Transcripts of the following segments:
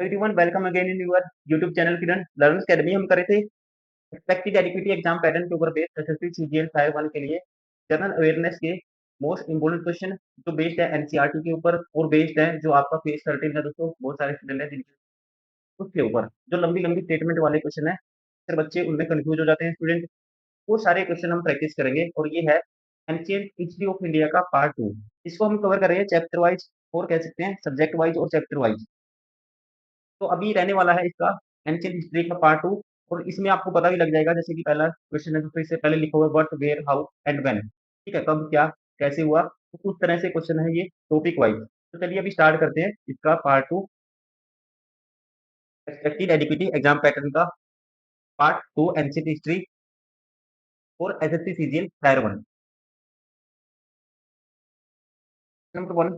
Everyone welcome again in your YouTube channel Kiran learners academy. हम कर रहे थे एक्सपेक्टेड एडिक्विटी एग्जाम पैटर्न के ऊपर बेस्ड एसएससी सीजीएल टायर 1 के लिए जनरल अवेयरनेस के मोस्ट इंपोर्टेंट क्वेश्चन जो बेस्ड है एनसीईआरटी के ऊपर और बेस्ड है जो आपका फेस 13 है दोस्तों। बहुत सारे स्टूडेंट हैं जिनके उसके ऊपर जो लंबी लंबी स्टेटमेंट वाले क्वेश्चन है, फिर बच्चे उनमें कंफ्यूज हो जाते हैं स्टूडेंट। वो सारे क्वेश्चन हम प्रैक्टिस करेंगे और ये है एंशिएंट हिस्ट्री ऑफ इंडिया का पार्ट 2। इसको हम कवर करेंगे चैप्टर वाइज और कह सकते हैं सब्जेक्ट वाइज और चैप्टर वाइज। तो अभी रहने वाला है इसका एंशिएंट हिस्ट्री का पार्ट 2। और इसमें आपको पता भी लग जाएगा जैसे कि पहला क्वेश्चन है तो फिर से पहले लिखा हुआ है what where how and when. ठीक है, कब क्या कैसे हुआ, तो उस तरह से क्वेश्चन है ये टॉपिक वाइज। तो चलिए अभी स्टार्ट करते हैं इसका पार्ट 2 एक्सपेक्टेड एडिक्विटी एग्जाम पैटर्न का पार्ट 2 एंशिएंट हिस्ट्री और एसएससी सीजीएल टायर 1। नंबर 1,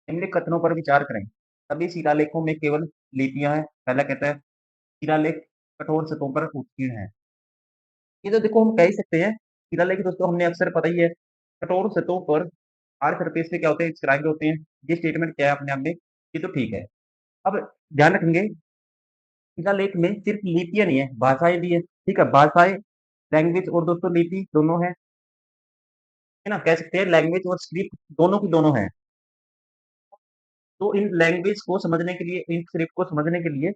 निम्नलिखित कथनों पर विचार करें। सभी शिलालेखों में केवल लिपियां हैं। पहला कहता है शिलालेख कठोर सतहों पर उत्कीर्ण है। ये तो देखो हम कह ही सकते हैं शिलालेख दोस्तों, हमने अक्सर पता ही है कठोर सतहों पर हार्ड सरफेस पे क्या होते हैं, स्क्राइब होते हैं। ये स्टेटमेंट क्या है अपने आप में, ये तो ठीक है। अब ध्यान रखेंगे शिलालेख में सिर्फ लिपियां नहीं है, भाषाएं भी है। ठीक है, भाषाएं लैंग्वेज और दोस्तों लिपि दोनों है ना, कह सकते हैं लैंग्वेज और स्क्रिप्ट दोनों की दोनों है। तो इन लैंग्वेज को समझने के लिए, इन स्क्रिप्ट को समझने के लिए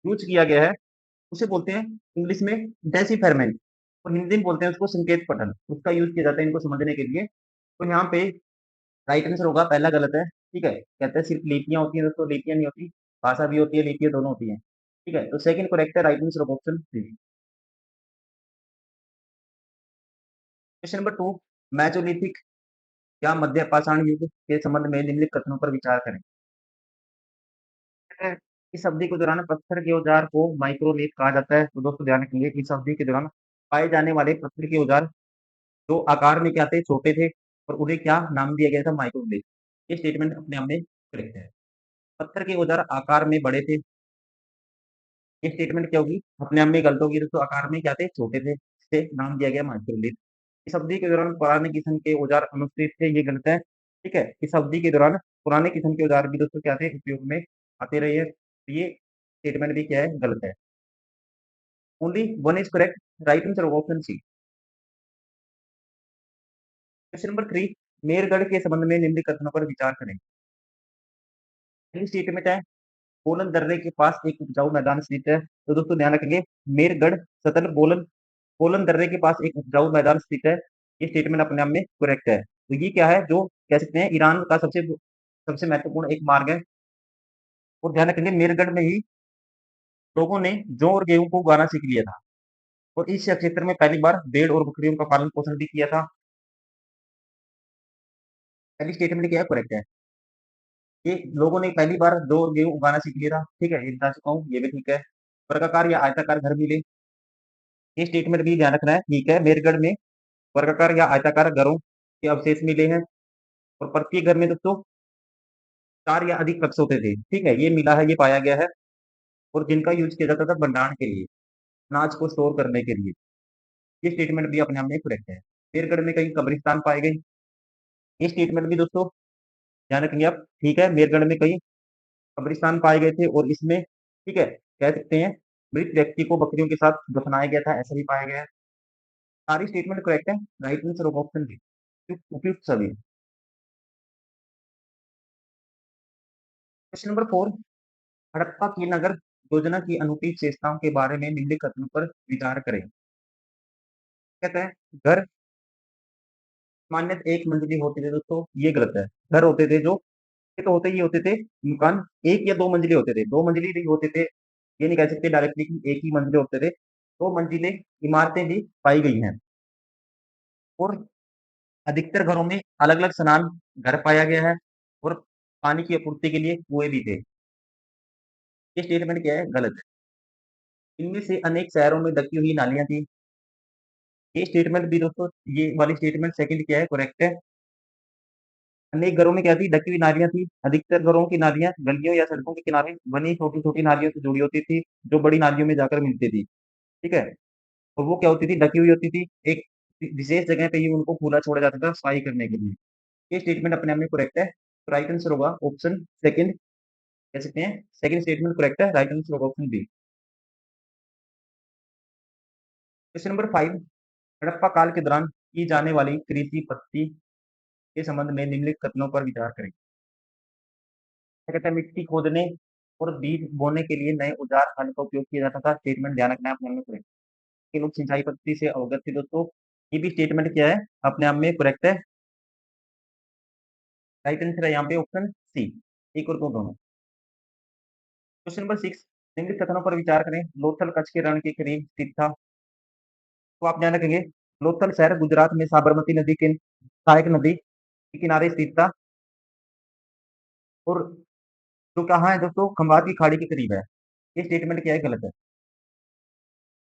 यूज किया गया है, उसे बोलते हैं इंग्लिश में डेसिफरमेंट और हिंदी में बोलते हैं उसको संकेत पठन। उसका यूज किया जाता है इनको समझने के लिए। तो यहाँ पे राइट आंसर होगा पहला गलत है। ठीक है, कहते हैं सिर्फ लिपियां होती है दोस्तों, लिपियां नहीं होती, भाषा भी होती है, लिपियां दोनों होती हैं। ठीक है, तो सेकंड करेक्ट है, right answer option C. Question number 2, mesolithic या मध्य पाषाण युग के संबंध में निम्नलिखित कथनों पर विचार करें। इस अवधि के दौरान पत्थर के औजार को माइक्रोलीथ कहा जाता है। तो दोस्तों ध्यान रखेंगे इस अवधि के दौरान पाए जाने वाले पत्थर के औजार जो आकार में क्या थे, छोटे थे, और उन्हें क्या नाम दिया गया था, माइक्रोलीथ। ये स्टेटमेंट अपने आप में करेक्ट है। पत्थर के औजार आकार में बड़े थे, ये स्टेटमेंट क्या होगी, अपने आप में गलत होगी दोस्तों। आकार में क्या थे, छोटे थे, इसे नाम दिया गया माइक्रोलीथ। इस अवधि के दौरान पुराने किस्म के औजार अनुपस्थित थे, ये गलत है। ठीक है, इस अवधि के दौरान पुराने किस्म के औजार भी दोस्तों क्या थे, उपयोग में आते रहे हैं। तो ये स्टेटमेंट भी क्या है, गलत है। Only one is correct, right answer option C. Question number 3, Mehrgarh के संबंध में निम्नलिखित कथनों पर विचार करें। पहली स्टेटमेंट है बोलन दर्रे के पास एक उपजाऊ मैदान स्थित है। तो दोस्तों ध्यान रखेंगे मेरगढ़ सतल बोलन बोलन दर्रे के पास एक उपजाऊ मैदान स्थित है। ये स्टेटमेंट अपने आप में करेक्ट है। तो ये क्या है, जो कह सकते हैं ईरान का सबसे सबसे महत्वपूर्ण एक मार्ग है। और ध्यान रखेंगे मेरगढ़ में ही लोगों ने जौ और गेहूं को उगाना सीख लिया था। और इस क्षेत्र में पहली बार भेड़ और बकरियों का पालन पोषण भी किया था। पहली स्टेटमेंट क्या है, करेक्ट है। ये लोगों ने पहली बार जौ और गेहूं उगाना सीख लिया था। ठीक है, ये बता चुका हूँ, ये भी ठीक है। वर्गाकार या आयताकार घर मिले, ये स्टेटमेंट भी ध्यान रखना है। ठीक है, मेरगढ़ में वर्गाकार या आयताकार घरों के अवशेष मिले हैं। और प्रत्येक घर में दोस्तों 4 या अधिक कक्ष होते थे। ठीक है, ये मिला है, ये पाया गया है। और जिनका यूज किया जाता था भंडारण के लिए, अनाज को स्टोर करने के लिए। ये स्टेटमेंट भी अपने आप में करेक्ट है। मेरगढ़ में कई कब्रिस्तान पाए गए, ये स्टेटमेंट भी दोस्तों ध्यान रखेंगे आप। ठीक है, मेरगढ़ में कई कब्रिस्तान पाए गए थे और इसमें ठीक है कह सकते हैं मृत व्यक्ति को बकरियों के साथ दफनाया गया था, ऐसा भी पाया गया है। सारी स्टेटमेंट करेक्ट है, राइट आंसर ऑप्शन बी उपयुक्त सभी। क्वेश्चन नंबर 4, हड़प्पा की नगर योजना की अनूठी विशेषताओं के बारे में निम्नलिखित कथनों पर विचार करें। कहते हैं घर मान्यत एक मंजिली होते थे दोस्तों, ये गलत है। घर होते थे जो ये तो होते ही होते थे मकान, एक या दो मंजिले होते थे, दो मंजिले नहीं होते थे। ये नहीं कह सकते डायरेक्टली कि एक ही मंजिले होते थे, दो मंजिले इमारतें भी पाई गई हैं। और अधिकतर घरों में अलग अलग स्नान घर पाया गया है और पानी की आपूर्ति के लिए कुएं भी थे। ये स्टेटमेंट क्या है, गलत। इनमें से अनेक शहरों में ढकी हुई नालियां थी, ये स्टेटमेंट भी दोस्तों, ये वाली स्टेटमेंट सेकंड क्या है, करेक्ट है। अनेक घरों में क्या थी, ढकी हुई नालियां थी। अधिकतर घरों की नालियां गलियों या सड़कों के किनारे बनी छोटी छोटी नालियों से जुड़ी होती थी, जो बड़ी नालियों में जाकर मिलती थी। ठीक है, और वो क्या होती थी, ढकी हुई होती थी। एक विशेष जगह पे ही उनको खुला छोड़ा जाता था सफाई करने के लिए। ये स्टेटमेंट अपने आप में करेक्ट है। तो राइट आंसर होगा ऑप्शन सेकंड। कह सकते हैं सेकंड स्टेटमेंट करेक्ट है, राइट आंसर होगा option B. Question number 5, Harappa काल के दौरान की जाने वाली कृषि पद्धति के संबंध में निम्नलिखित कथनों पर विचार करें। क्या कहता है, मिट्टी खोदने और बीज बोने के लिए नए औजार हल का उपयोग किया जाता था। स्टेटमेंट ध्यान रखना है अपने आप में करेक्ट। के लोग सिंचाई पद्धति से अवगत थे दोस्तों। ये भी स्टेटमेंट क्या है, अपने आप में करेक्ट है, राइट आंसर है यहाँ पे ऑप्शन सी, एक और दो दोनों। क्वेश्चन नंबर 6, निम्नलिखित कथनों पर विचार करें। लोथल कच्छ के रण के करीब स्थित था। तो आप ध्यान रखेंगे, लोथल शहर गुजरात में साबरमती नदी के सहायक नदी के किनारे स्थित था और जो कहाँ है दोस्तों, खंबात की खाड़ी के करीब है। ये स्टेटमेंट क्या है, गलत है।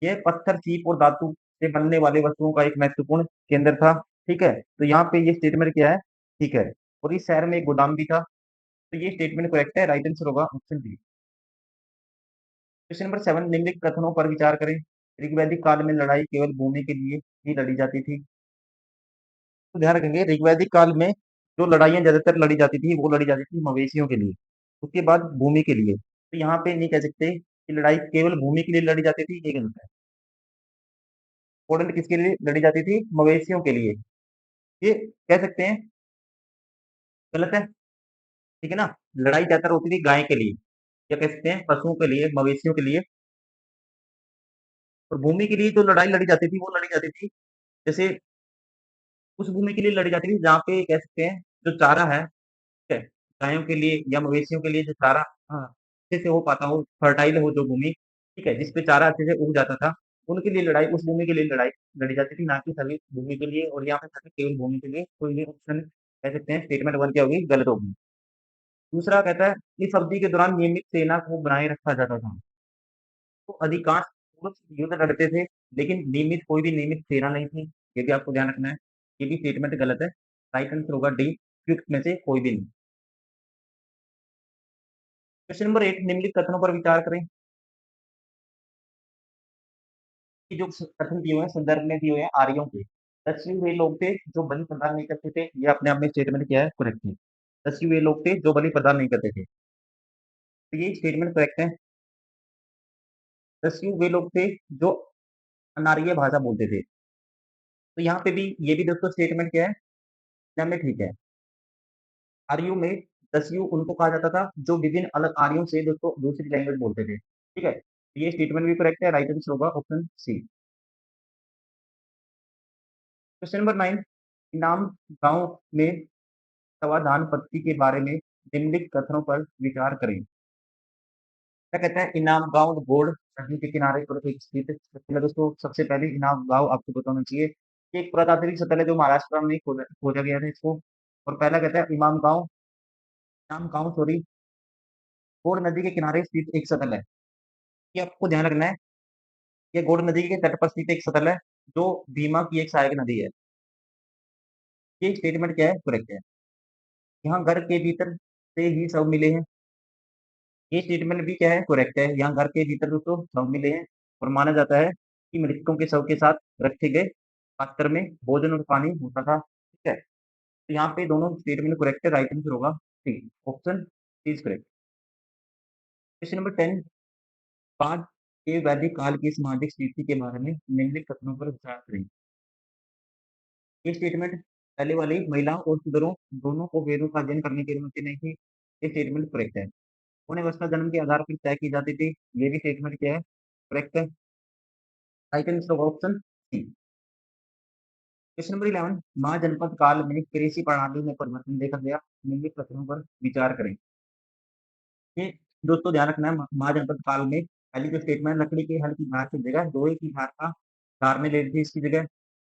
यह पत्थर, सीप और धातु से बनने वाले वस्तुओं का एक महत्वपूर्ण केंद्र था। ठीक है, तो यहाँ पे ये स्टेटमेंट क्या है, ठीक है। और इस शहर में एक गोदाम भी था। तो ये स्टेटमेंट करेक्ट है, राइट आंसर होगा ऑप्शन बी। क्वेश्चन नंबर 7, निम्नलिखित कथनों पर विचार करें। ऋग्वैदिक काल में लड़ाई केवल भूमि के लिए ही लड़ी जाती थी। तो ध्यान रखेंगे, ऋग्वैदिक काल में जो लड़ाइयाँ ज्यादातर लड़ी जाती थी वो लड़ी जाती थी मवेशियों के लिए, उसके बाद भूमि के लिए। तो यहाँ पे नहीं कह सकते कि लड़ाई केवल भूमि के लिए लड़ी जाती थी, ये गलत है। इंपॉर्टेंट किसके लिए लड़ी जाती थी, मवेशियों के लिए, ये कह सकते हैं गलत है। ठीक है ना, लड़ाई ज्यादातर होती थी गाय के लिए, या कह सकते हैं पशुओं के लिए, मवेशियों के लिए। और भूमि के लिए जो लड़ाई लड़ी जाती थी वो लड़ी जाती थी, जैसे उस भूमि के लिए लड़ी जाती थी जहाँ पे कह सकते हैं जो चारा है, ठीक है, गायों के लिए या मवेशियों के लिए जो चारा, हाँ, अच्छे से हो पाता हो, फर्टाइल हो जो भूमि, ठीक है, जिसपे चारा अच्छे से उग जाता था, उनके लिए लड़ाई, उस भूमि के लिए लड़ाई लड़ी जाती थी, ना कि सभी भूमि के लिए। और यहाँ पे था केवल भूमि के लिए, तो ये ऑप्शन कह सकते हैं स्टेटमेंट 1 क्या होगी, गलत होगी। दूसरा कहता है, इस अवधि के दौरान नियमित सेना को बनाए रखा जाता था। तो अधिकांश पुरुष युद्ध लड़ते थे, लेकिन नियमित कोई भी नियमित सेना नहीं थी। ये भी आपको ध्यान रखना है, ये भी स्टेटमेंट गलत है, राइट आंसर होगा डी, उपयुक्त में से कोई भी नहीं। क्वेश्चन नंबर 8, निम्नलिखित कथनों पर विचार करें कि जो कथन दिए हुए हैं संदर्भ में दिए हुए हैं आर्यों के। दस्यु वे लोग थे जो बलि प्रदान नहीं करते थे, ये अपने आप में स्टेटमेंट क्या है, करेक्ट है। दस्यु वे लोग थे जो बलि प्रदान नहीं करते थे, तो ये स्टेटमेंट करेक्ट है। दस्यु वे लोग थे जो अनार्य भाषा बोलते थे, तो यहाँ पे भी ये भी दोस्तों स्टेटमेंट क्या है, क्या में ठीक है। आर्यों में दस्यु उनको कहा जाता था जो विभिन्न अलग आर्यों से दोस्तों दूसरी लैंग्वेज बोलते थे। ठीक है, ये स्टेटमेंट भी करेक्ट है, राइट आंसर होगा ऑप्शन सी। क्वेश्चन नंबर 9, इनाम गांव में समाधान पद्धति के बारे में निम्नलिखित कथनों पर विचार करें। क्या कहता है, इनाम गांव गोड़ नदी के किनारे पर एक स्थित है। पहले दोस्तों सबसे पहले इनाम गांव आपको पता होना चाहिए, ये एक पुरातात्विक स्थल है जो महाराष्ट्र में खोजा खोजा गया था इसको। और पहला कहता है इमाम गांव सॉरी, गोड़ नदी के किनारे स्थित एक स्थल है। ये आपको ध्यान रखना है, ये गोड़ नदी के तट पर स्थित एक स्थल है जो भीमा की एक सहायक नदी है। ये स्टेटमेंट क्या है, करेक्ट है। यहाँ घर के भीतर से ही सब मिले हैं, ये स्टेटमेंट भी क्या है, करेक्ट है। यहाँ घर के भीतर दोस्तों शव मिले हैं और माना जाता है कि मृतकों के शव के साथ रखे गए पात्र में भोजन और पानी होता था। ठीक है, तो यहाँ पे दोनों स्टेटमेंट करेक्ट है, राइट आंसर होगा C, option is correct. Question number 10, बाद के वैदिक काल की सामाजिक स्थिति के बारे में निम्नलिखित कथनों पर विचार करें। ये स्टेटमेंट पहले वाली महिलाओं और शूद्रों दोनों को वेदों का अध्ययन करने की अनुमति नहीं थी, ये स्टेटमेंट करेक्ट है। उन्हें अवस्था जन्म के आधार पर तय की जाती थी, ये भी स्टेटमेंट क्या है, करेक्ट है, right answer option C. Question number 11, Mahajanapada काल में कृषि प्रणाली में परिवर्तन देखा गया, निम्नलिखित कथनों पर विचार करें। ये दोस्तों ध्यान रखना है, महाजनपद काल में पहली जो स्टेटमेंट, लकड़ी के हल की धार की जगह लोहे की धार का धार में ले ली थी, इसकी जगह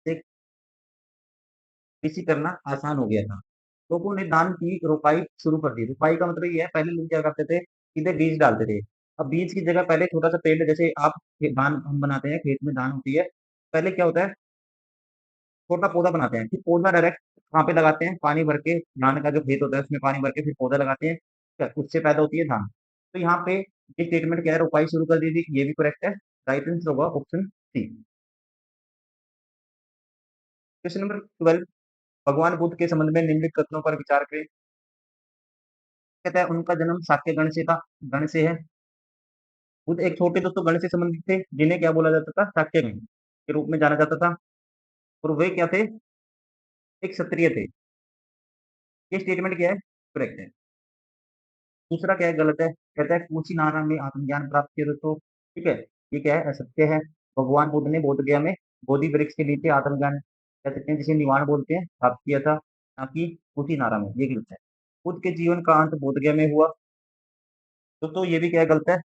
से कृषि करना आसान हो गया था। लोगों ने धान की रोपाई शुरू कर दी। रोपाई का मतलब ये है, पहले लोग क्या करते थे, सीधे बीज डालते थे। अब बीज की जगह पहले छोटा सा पेड़, जैसे आप धान हम बनाते हैं, खेत में धान होती है, पहले क्या होता है, छोटा पौधा बनाते हैं, फिर पौधा डायरेक्ट कहाँ पे लगाते हैं, पानी भर के, धान का जो खेत होता है उसमें पानी भर के फिर पौधा लगाते हैं, ठीक है, उससे पैदा होती है धान। तो यहाँ पे ये स्टेटमेंट क्या है, रोपाई शुरू कर दी थी, ये भी करेक्ट है, राइट आंसर होगा ऑप्शन सी। क्वेश्चन नंबर 12, भगवान बुद्ध के संबंध में निम्नलिखित कथनों पर विचार करें। कहता है उनका जन्म शाक्य गण से था, गण से है। खुद एक छोटे दोस्तों गण से संबंधित थे, जिन्हें क्या बोला जाता था? शाक्य गण के रूप में जाना जाता था। और वे क्या थे? एक क्षत्रिय थे। ये स्टेटमेंट क्या है? करेक्ट है। दूसरा क्या है? गलत है। कहता है कुशीनारा में आत्मज्ञान प्राप्त किया दोस्तों, ठीक है? ये क्या है? असत्य है। भगवान बुद्ध ने बोध गया में बोधि वृक्ष के नीचे आत्मज्ञान कह सकते हैं, जिसे निवाण बोलते हैं, प्राप्त किया था, ना कि कुशीनारा में। ये गलत है। बुद्ध के जीवन का अंत बोध गया में हुआ। दोस्तों ये भी क्या है? गलत है।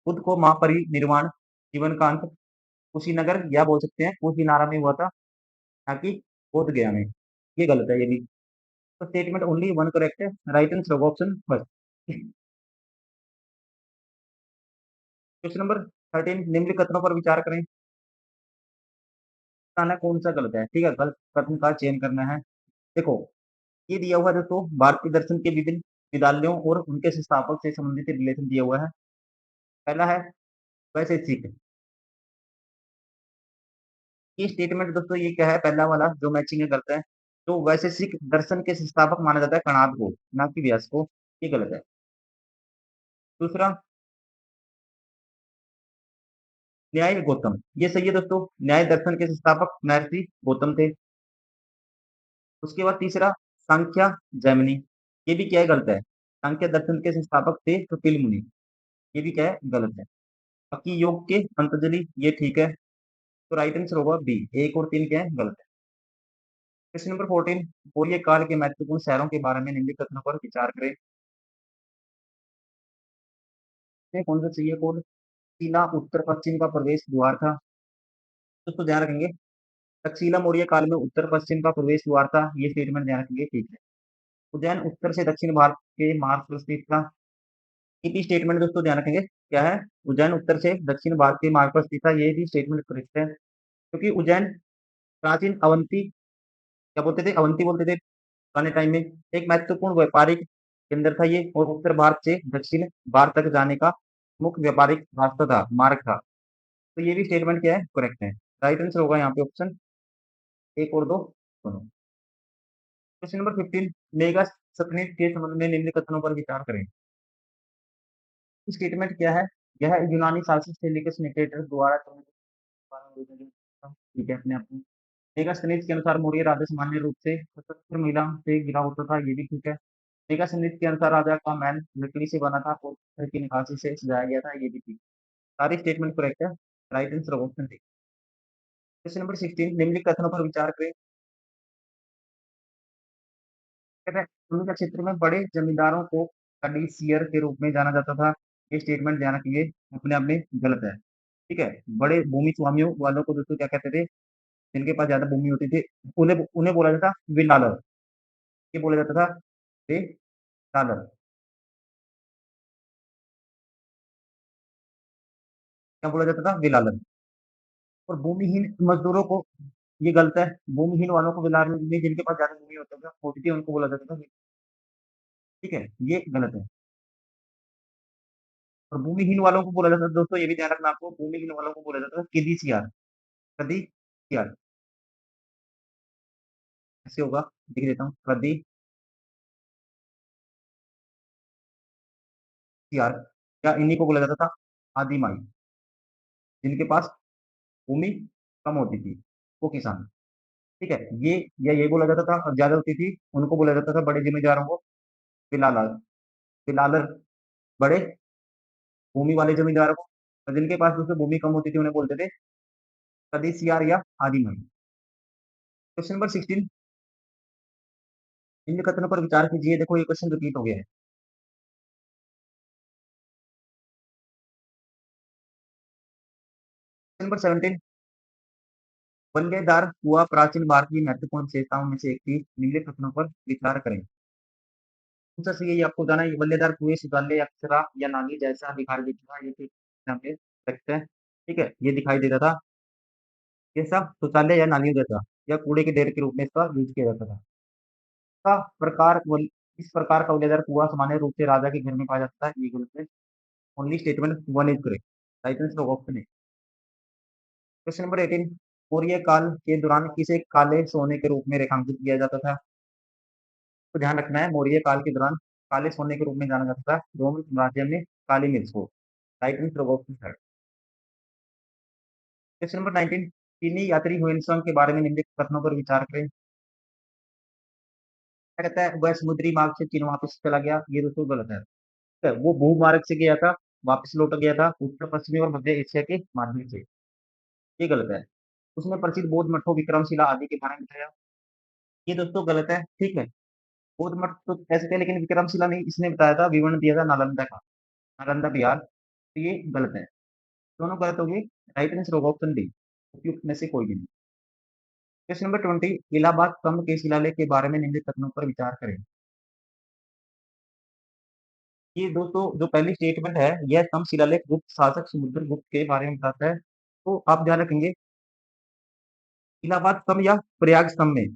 बुद्ध को महापरिनिर्वाण जीवन का अंत कुशीनगर या बोल सकते हैं कुशीनारा में हुआ था, ना कि बोध गया में। ये गलत है ये भी। तो स्टेटमेंट ओनली वन करेक्ट है। Right answer option first. Question number 13, निम्नलिखित कथनों पर विचार करें। बताना कौन सा गलत है, ठीक है? गलत कथन का चयन करना है। देखो, ये दिया हुआ है दोस्तों, भारतीय दर्शन के विभिन्न विद्यालयों और उनके संस्थापक से संबंधित रिलेशन दिया हुआ है। पहला है वैशेषिक। ये स्टेटमेंट दोस्तों ये क्या है? पहला वाला जो मैचिंग है करता है। तो वैशेषिक दर्शन के संस्थापक माना जाता है कणाद को, ना कि व्यास को। ये गलत है। दूसरा, न्याय गौतम, ये सही है दोस्तों। न्याय दर्शन के संस्थापक महर्षि गौतम थे। उसके बाद तीसरा, सांख्या जैमिनी, ये भी क्या है? गलत है। सांख्य दर्शन के संस्थापक थे कपिल मुनि। ये भी क्या है? गलत है। बाकी योग के पंतजलि, ये ठीक है। तो राइट आंसर होगा बी। एक और तीन क्या है? गलत है। क्वेश्चन नंबर 14, मौर्य काल के महत्वपूर्ण शहरों के बारे में निम्नलिखित कथनों पर विचार करें। कौन सा चाहिए कोड? तक्षशिला उत्तर पश्चिम का प्रवेश द्वार था। दोस्तों ध्यान रखेंगे, तक्षशिला मौर्य काल में उत्तर पश्चिम का प्रवेश द्वार था। ये स्टेटमेंट ध्यान रखेंगे, ठीक है। उज्जैन उत्तर से दक्षिण भारत के मार्ग पर स्थित था। ये भी स्टेटमेंट दोस्तों ध्यान रखेंगे, क्या है? उज्जैन उत्तर से दक्षिण भारत के मार्ग पर स्थित था। ये भी स्टेटमेंट करेक्ट है, क्योंकि उज्जैन प्राचीन अवंती, क्या बोलते थे? अवंती बोलते थे पुराने टाइम में। एक महत्वपूर्ण व्यापारिक केंद्र था ये, और उत्तर भारत से दक्षिण भारत तक जाने का मुख्य व्यापारिक रास्ता था, मार्ग था। तो ये भी स्टेटमेंट क्या है? करेक्ट है। राइट आंसर होगा यहाँ पे ऑप्शन एक और दो दोनों। क्वेश्चन नंबर 15, मेगा सतनेट के संबंध में निम्न कथनों पर विचार करें। स्टेटमेंट क्या है? यह यूनानी शासक सेलिकस निकेटर द्वारा ठीक है अपने आप में। मेगास्थनीज के अनुसार मौर्य राजा सामान्य रूप से सशस्त्र महिला से घिरा होता था। ये भी ठीक है। मेगास्थनीज के अनुसार राजा का महल लकड़ी से बना था और पत्थर की नक्काशी से सजाया गया था। ये भी ठीक। सारी स्टेटमेंट करेक्ट है। Right answer option D. Question number 16, निम्नलिखित कथनों पर विचार करें। कहते हैं भूमि क्षेत्र में बड़े जमींदारों को कडिशियर के रूप में जाना जाता था। ये स्टेटमेंट ध्यान रखिए, अपने आप में गलत है, ठीक है? बड़े भूमि स्वामियों वालों को दोस्तों क्या कहते थे? जिनके पास ज्यादा भूमि होती थी, उन्हें उन्हें बोला जाता विलालर। ये बोला जाता था विलालर। क्या बोला जाता था? विलालर। और भूमिहीन मजदूरों को, ये गलत है। भूमिहीन वालों को विलार में, जिनके पास ज्यादा भूमि होती थी उनको बोला जाता था, ठीक है? ये गलत है। और भूमिहीन वालों को बोला जाता था दोस्तों, ये भी ध्यान रखना आपको, भूमिहीन वालों को बोला जाता था किदीसियार। कदीसियार ऐसे होगा, लिख देता हूँ, कदीसियार। या इन्हीं को बोला जाता था आदिमाई, जिनके पास भूमि कम होती थी, वो किसान, ठीक है? ये या ये बोला जाता था, और ज्यादा होती थी उनको बोला जाता था बड़े जिम्मेदारों को बिलालर। बिलालर बड़े भूमि वाले जमींदारों को, और जिनके पास दोस्तों भूमि कम होती थी उन्हें बोलते थे कदीसियार या आदिमाई। क्वेश्चन नंबर 16, इन कथनों पर विचार कीजिए। देखो ये क्वेश्चन रिपीट हो गया है। नंबर 17, वल्लेदार कुआं प्राचीन भारत की महत्वपूर्ण विशेषताओं में से एक थी। निम्नलिखित कथनों पर विचार करें। कौन सा सही है ये आपको बताना है। ये वल्लेदार कुएं शौचालय अप्सरा या नाली जैसा दिखाई देता था। ये चीज यहाँ पे रखते हैं, ठीक है? ये दिखाई देता था कैसा? शौचालय या नालियों जैसा, या कूड़े के ढेर के रूप में इसका यूज किया जाता था। का प्रकार इस प्रकार का वल्लेदार कुआं सामान्य रूप से राजा के घर में पाया जाता है। ये गलत है। Only statement one is correct. Right answer option है। क्वेश्चन नंबर 18, मौर्य काल के दौरान किसे काले सोने के रूप में रेखांकित किया जाता था? तो ध्यान रखना है, मौर्य काल के दौरान काले सोने के रूप में जाना जाता था रोमन साम्राज्य में काली मिर्च को। राइट आंसर होगा ऑप्शन थर्ड। क्वेश्चन नंबर 19, चीनी यात्री ह्वेनसांग के बारे में निम्नलिखित कथनों पर विचार करें। क्या कहता है, वह समुद्री मार्ग से चीन वापस चला गया, ये दोस्तों गलत है। ठीक है, वो भूमार्ग से गया था, वापस लौट गया था उत्तर पश्चिमी और मध्य एशिया के माध्यम से, ये गलत है। उसने प्रसिद्ध बौद्ध मठों विक्रमशिला आदि के बारे में बताया, ये दोस्तों गलत है। ठीक है, बौद्ध मठ तो कह सकते हैं लेकिन विक्रमशिला नहीं, इसने बताया था, विवरण दिया था नालंदा का, नालंदा बिहार, तो ये गलत है। दोनों गलत हो गए। राइट आंसर होगा ऑप्शन डी, उपयुक्त में से कोई भी नहीं। क्वेश्चन नंबर 20, इलाहाबाद स्तंभ के शिलालेख के बारे में निम्नलिखित कथनों पर विचार करें। ये दोस्तों जो पहली स्टेटमेंट है, यह स्तंभ शिलालेख गुप्त शासक समुद्रगुप्त के बारे में बताता है। तो आप ध्यान रखेंगे, इलाहाबाद स्तंभ या प्रयाग स्तंभ में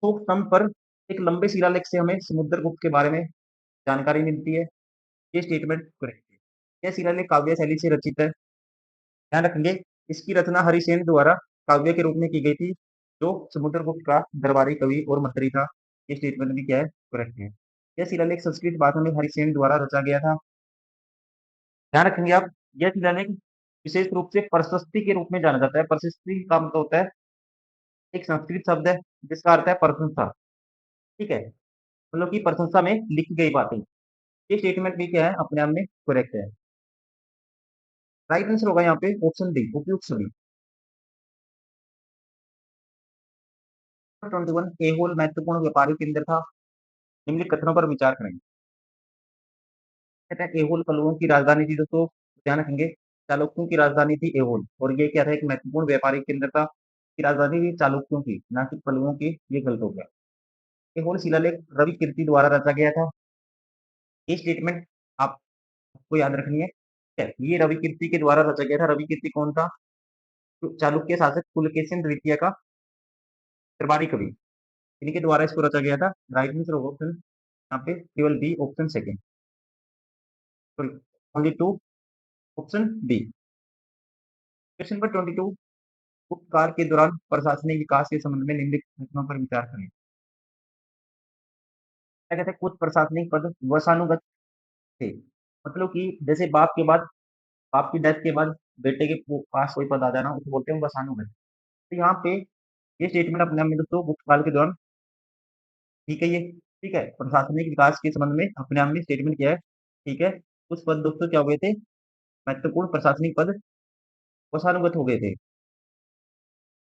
तो स्तंभ पर एक लंबे शिलालेख से हमें समुद्रगुप्त के बारे में जानकारी मिलती है। ये स्टेटमेंट करेक्ट है। यह शिलालेख काव्य शैली से रचित है। ध्यान रखेंगे, इसकी रचना हरिसेन द्वारा काव्य के रूप में की गई थी, जो समुद्रगुप्त का दरबारी कवि और मंत्री था। ये स्टेटमेंट भी क्या है, करेक्ट है। यह शिलालेख संस्कृत भाषा में हरिसेन द्वारा रचा गया था। ध्यान रखेंगे आप, यह शिलालेख विशेष रूप से प्रशस्ति के रूप में जाना जाता है। प्रशस्ति का मतलब होता है, एक संस्कृत शब्द है जिसका अर्थ है प्रशंसा। ठीक है, मतलब की प्रशंसा में लिखी गई बातें। ये स्टेटमेंट भी क्या है, अपने आप में करेक्ट है। राइट आंसर होगा यहाँ पे ऑप्शन डी, उपयुक्त सभी। 21, एहोल महत्वपूर्ण व्यापारिक केंद्र था, निम्नलिखित कथनों पर विचार करें। कहता है एहोल पल्लवों की राजधानी थी दोस्तों, ध्यान रखेंगे, चालुक्यों की राजधानी थी एहोल, और ये क्या था, एक महत्वपूर्ण व्यापारिक केंद्र था। की राजधानी थी चालुक्यों की, ना कि पल्लवों की, ये गलत हो गया। एहोल शिलालेख रवि कीर्ति द्वारा रचा गया था। ये स्टेटमेंट आपको याद रखनी है। ठीक है, ये रवि कीर्ति के द्वारा रचा गया था। रवि कीर्ति कौन था, तो चालुक्य शासक पुलकेशिन द्वितीय का दरबारी कवि, इनके द्वारा इसको रचा गया था। राइट आंसर होगा ऑप्शन यहाँ पे केवल B, option second, sorry only two, option B. Question number 22, Gupta काल के दौरान प्रशासनिक विकास के संबंध में निम्नलिखित घटनाओं पर विचार करें। क्या कहते हैं, कुछ प्रशासनिक पद वंशानुगत थे, मतलब कि जैसे बाप की डेथ के बाद बेटे के पास कोई पद आ जाना, उसको बोलते हैं वंशानुगत। तो यहाँ पे ये स्टेटमेंट अपने आप में दोस्तों गुप्त काल के दौरान ठीक है ये, ठीक है, प्रशासनिक विकास के संबंध में अपने आप में स्टेटमेंट क्या है, ठीक है। कुछ पद दोस्तों क्या हुए थे, महत्वपूर्ण प्रशासनिक पद वंशानुगत हो गए थे।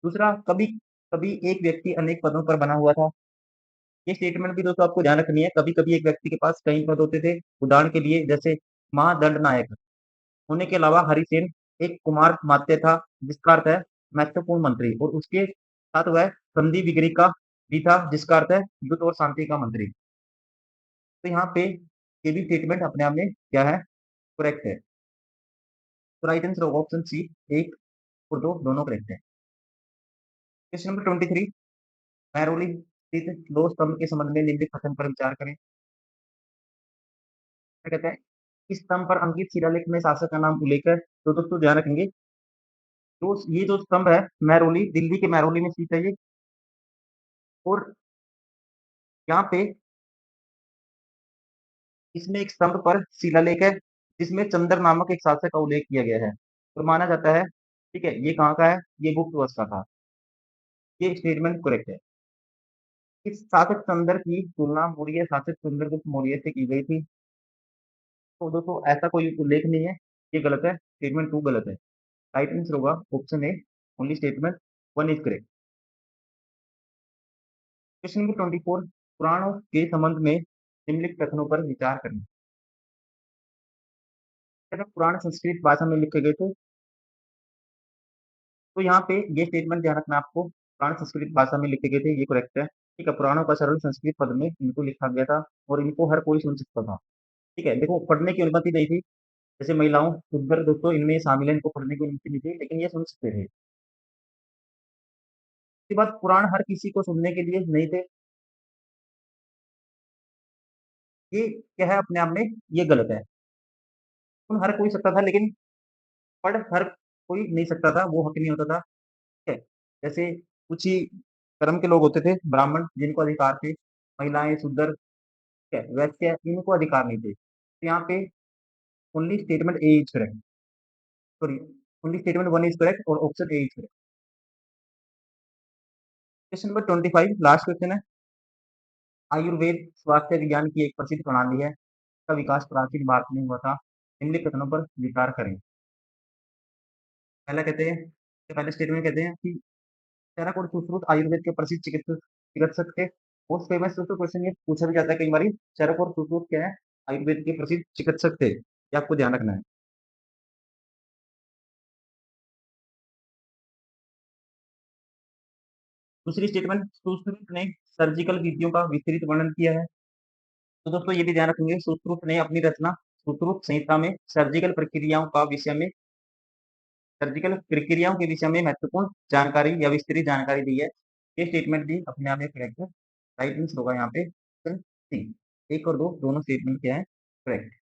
दूसरा, कभी कभी एक व्यक्ति अनेक पदों पर बना हुआ था। ये स्टेटमेंट भी दोस्तों आपको ध्यान रखनी है, कभी कभी एक व्यक्ति के पास कई पद होते थे। उदाहरण के लिए जैसे महादंडनायक होने के अलावा हरिसेन एक कुमार मात्य था, जिसका अर्थ है महत्वपूर्ण मंत्री, और उसके साथ वह संधि विग्रही का भी था, जिसका अर्थ है युद्ध और शांति का मंत्री। तो यहाँ पे ये भी स्टेटमेंट अपने आप में क्या है, करेक्ट है। तो राइट आंसर होगा ऑप्शन सी, एक और दो दोनों करेक्ट है। क्वेश्चन नंबर 23, महरौली स्थित लौह स्तंभ के संबंध में निम्नलिखित कथन पर विचार करें। क्या कहते हैं, इस स्तंभ पर अंकित शिलालेख में शासक का नाम उल्लेख है। तो दोस्तों ध्यान रखेंगे, तो ये जो स्तंभ है महरौली, दिल्ली के महरौली में स्थित है ये, और यहाँ पे इसमें एक स्तंभ पर शिलालेख है जिसमें चंद्र नामक एक शासक का उल्लेख किया गया है, और माना जाता है, ठीक है, ये कहाँ का है, ये गुप्त वंश का था। ये स्टेटमेंट करेक्ट है। इस शासक चंद्र की तुलना मौर्य शासक चंद्रगुप्त मौर्य से की गई थी। तो दोस्तों ऐसा कोई उल्लेख नहीं है, ये गलत है, स्टेटमेंट टू गलत है। राइट आंसर होगा option A, only statement one is correct. Question number 24, पुराणों के संबंध में निम्नलिखित कथनों पर विचार करें। क्या पुराण संस्कृत भाषा में लिखे गए थे, तो यहाँ पे ये स्टेटमेंट ध्यान रखना आपको, पुराण संस्कृत भाषा में लिखे गए थे, ये करेक्ट है। ठीक है, पुराणों का सरल संस्कृत पद में इनको लिखा गया था, और इनको हर कोई सुन सकता था। ठीक है, देखो पढ़ने की अनुमति नहीं थी, जैसे महिलाओं शुद्ध दोस्तों इनमें शामिल है, इनको पढ़ने की अनुमति नहीं थी, लेकिन ये सुन सकते थे। उसके बाद पुराण हर किसी को सुनने के लिए नहीं थे, ये क्या है अपने आप में, ये गलत है। सुन हर कोई सकता था, लेकिन पढ़ हर कोई नहीं सकता था, वो हक नहीं होता था। ठीक है, जैसे कुछ ही कर्म के लोग होते थे, ब्राह्मण, जिनको अधिकार थे, महिलाएँ, शूद्र, ठीक है, वैश्य इनको अधिकार नहीं थे। तो यहाँ पे only statement A is correct, sorry only statement 1 is correct और option A is correct. Question number 25 last question है। आयुर्वेद स्वास्थ्य विज्ञान की एक प्रसिद्ध प्रणाली है। इसका विकास प्राचीन भारत में हुआ था। निम्नलिखित कथनों पर विचार करें। पहला कहते हैं पहले स्टेटमेंट कहते हैं कि चरक और सुश्रुत आयुर्वेद के प्रसिद्ध चिकित्सक थे। मोस्ट फेमस दोस्तों क्वेश्चन ये पूछा भी जाता है कई बारी, चरक और सुश्रुत क्या है? आयुर्वेद के प्रसिद्ध चिकित्सक थे। ये आपको ध्यान रखना है। दूसरी स्टेटमेंट सुश्रुत ने सर्जिकल विधियों का विस्तृत वर्णन किया है। तो दोस्तों ये भी ध्यान रखेंगे सुश्रुत ने अपनी रचना सुश्रुत संहिता में सर्जिकल प्रक्रियाओं के विषय में महत्वपूर्ण जानकारी या विस्तृत जानकारी दी है। ये स्टेटमेंट भी अपने आप में करेक्ट है। राइट आंसर होगा यहाँ पे ऑप्शन सी। 1 और 2 दोनों स्टेटमेंट क्या है? करेक्ट।